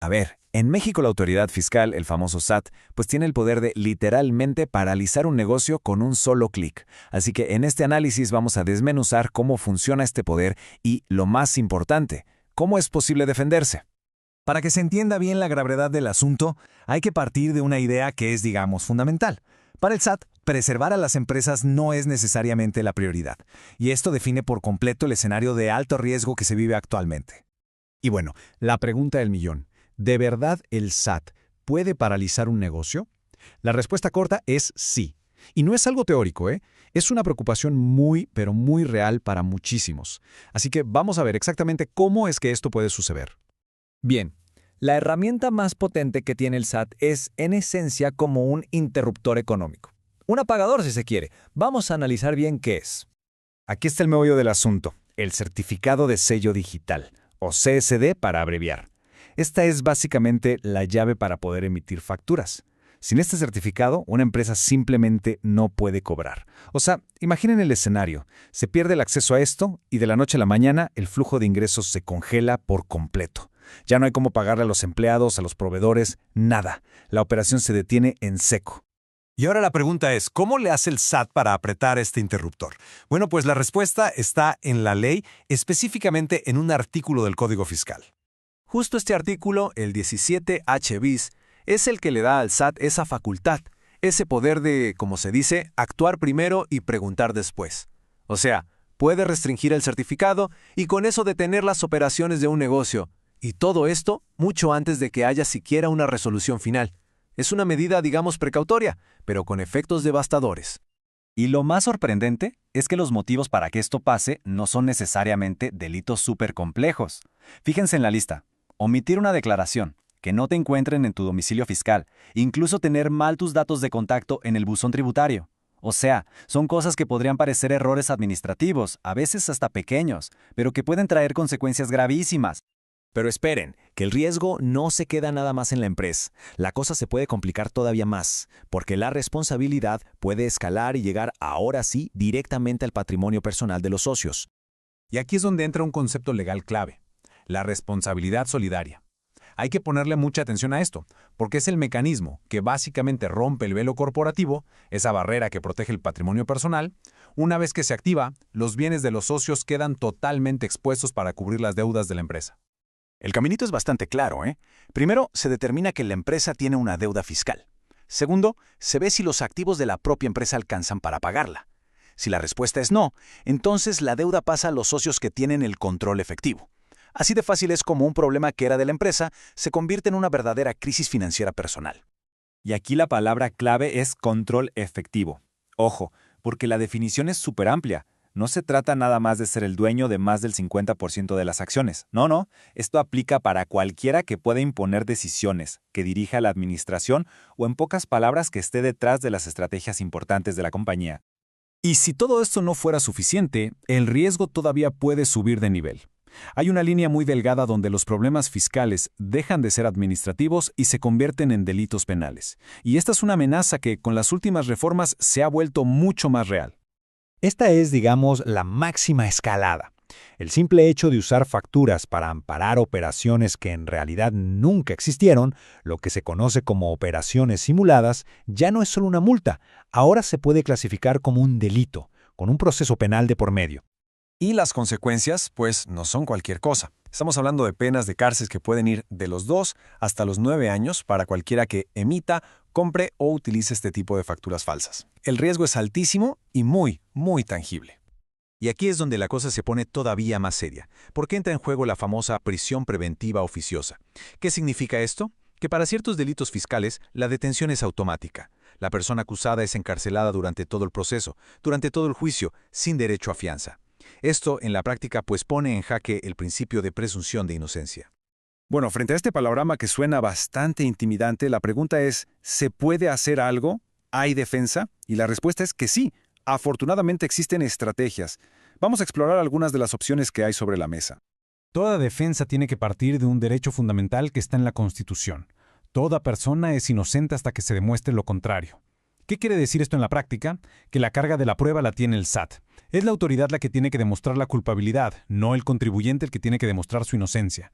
A ver, en México la autoridad fiscal, el famoso SAT, pues tiene el poder de literalmente paralizar un negocio con un solo clic. Así que en este análisis vamos a desmenuzar cómo funciona este poder y, lo más importante, cómo es posible defenderse. Para que se entienda bien la gravedad del asunto, hay que partir de una idea que es, digamos, fundamental. Para el SAT, preservar a las empresas no es necesariamente la prioridad, y esto define por completo el escenario de alto riesgo que se vive actualmente. Y bueno, la pregunta del millón: ¿de verdad el SAT puede paralizar un negocio? La respuesta corta es sí. Y no es algo teórico, ¿eh? Es una preocupación muy, pero muy real para muchísimos. Así que vamos a ver exactamente cómo es que esto puede suceder. Bien, la herramienta más potente que tiene el SAT es, en esencia, como un interruptor económico. Un apagador, si se quiere. Vamos a analizar bien qué es. Aquí está el meollo del asunto: el certificado de sello digital, o CSD para abreviar. Esta es básicamente la llave para poder emitir facturas. Sin este certificado, una empresa simplemente no puede cobrar. O sea, imaginen el escenario: se pierde el acceso a esto y de la noche a la mañana el flujo de ingresos se congela por completo. Ya no hay cómo pagarle a los empleados, a los proveedores, nada. La operación se detiene en seco. Y ahora la pregunta es, ¿cómo le hace el SAT para apretar este interruptor? Bueno, pues la respuesta está en la ley, específicamente en un artículo del Código Fiscal. Justo este artículo, el 17H bis, es el que le da al SAT esa facultad, ese poder de, como se dice, actuar primero y preguntar después. O sea, puede restringir el certificado y con eso detener las operaciones de un negocio. Y todo esto mucho antes de que haya siquiera una resolución final. Es una medida, digamos, precautoria, pero con efectos devastadores. Y lo más sorprendente es que los motivos para que esto pase no son necesariamente delitos súper complejos. Fíjense en la lista: omitir una declaración, que no te encuentren en tu domicilio fiscal, incluso tener mal tus datos de contacto en el buzón tributario. O sea, son cosas que podrían parecer errores administrativos, a veces hasta pequeños, pero que pueden traer consecuencias gravísimas. Pero esperen, que el riesgo no se queda nada más en la empresa. La cosa se puede complicar todavía más, porque la responsabilidad puede escalar y llegar ahora sí directamente al patrimonio personal de los socios. Y aquí es donde entra un concepto legal clave: la responsabilidad solidaria. Hay que ponerle mucha atención a esto, porque es el mecanismo que básicamente rompe el velo corporativo, esa barrera que protege el patrimonio personal. Una vez que se activa, los bienes de los socios quedan totalmente expuestos para cubrir las deudas de la empresa. El caminito es bastante claro, ¿eh? Primero, se determina que la empresa tiene una deuda fiscal. Segundo, se ve si los activos de la propia empresa alcanzan para pagarla. Si la respuesta es no, entonces la deuda pasa a los socios que tienen el control efectivo. Así de fácil es como un problema que era de la empresa se convierte en una verdadera crisis financiera personal. Y aquí la palabra clave es control efectivo. Ojo, porque la definición es súper amplia. No se trata nada más de ser el dueño de más del 50% de las acciones. No. Esto aplica para cualquiera que pueda imponer decisiones, que dirija la administración o, en pocas palabras, que esté detrás de las estrategias importantes de la compañía. Y si todo esto no fuera suficiente, el riesgo todavía puede subir de nivel. Hay una línea muy delgada donde los problemas fiscales dejan de ser administrativos y se convierten en delitos penales. Y esta es una amenaza que, con las últimas reformas, se ha vuelto mucho más real. Esta es, digamos, la máxima escalada. El simple hecho de usar facturas para amparar operaciones que en realidad nunca existieron, lo que se conoce como operaciones simuladas, ya no es solo una multa, ahora se puede clasificar como un delito, con un proceso penal de por medio. Y las consecuencias, pues, no son cualquier cosa. Estamos hablando de penas de cárcel que pueden ir de los 2 hasta los 9 años para cualquiera que emita, compre o utilice este tipo de facturas falsas. El riesgo es altísimo y muy, muy tangible. Y aquí es donde la cosa se pone todavía más seria, porque entra en juego la famosa prisión preventiva oficiosa. ¿Qué significa esto? Que para ciertos delitos fiscales, la detención es automática. La persona acusada es encarcelada durante todo el proceso, durante todo el juicio, sin derecho a fianza. Esto, en la práctica, pues pone en jaque el principio de presunción de inocencia. Bueno, frente a este panorama que suena bastante intimidante, la pregunta es, ¿se puede hacer algo? ¿Hay defensa? Y la respuesta es que sí. Afortunadamente existen estrategias. Vamos a explorar algunas de las opciones que hay sobre la mesa. Toda defensa tiene que partir de un derecho fundamental que está en la Constitución. Toda persona es inocente hasta que se demuestre lo contrario. ¿Qué quiere decir esto en la práctica? Que la carga de la prueba la tiene el SAT. Es la autoridad la que tiene que demostrar la culpabilidad, no el contribuyente el que tiene que demostrar su inocencia.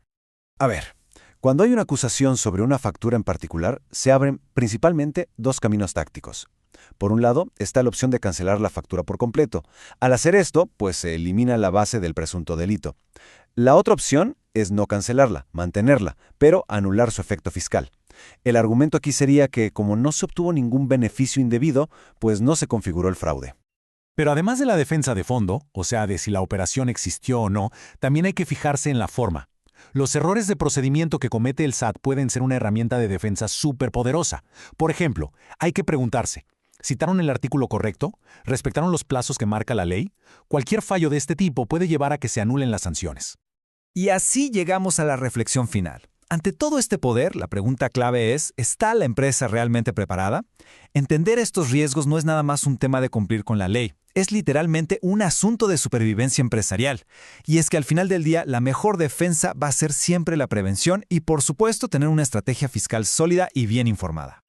A ver, Cuando hay una acusación sobre una factura en particular, se abren principalmente dos caminos tácticos. Por un lado, está la opción de cancelar la factura por completo. Al hacer esto, pues se elimina la base del presunto delito. La otra opción es no cancelarla, mantenerla, pero anular su efecto fiscal. El argumento aquí sería que, como no se obtuvo ningún beneficio indebido, pues no se configuró el fraude. Pero además de la defensa de fondo, o sea, de si la operación existió o no, también hay que fijarse en la forma. Los errores de procedimiento que comete el SAT pueden ser una herramienta de defensa superpoderosa. Por ejemplo, hay que preguntarse, ¿citaron el artículo correcto? ¿Respetaron los plazos que marca la ley? Cualquier fallo de este tipo puede llevar a que se anulen las sanciones. Y así llegamos a la reflexión final. Ante todo este poder, la pregunta clave es, ¿está la empresa realmente preparada? Entender estos riesgos no es nada más un tema de cumplir con la ley, es literalmente un asunto de supervivencia empresarial. Y es que al final del día, la mejor defensa va a ser siempre la prevención y, por supuesto, tener una estrategia fiscal sólida y bien informada.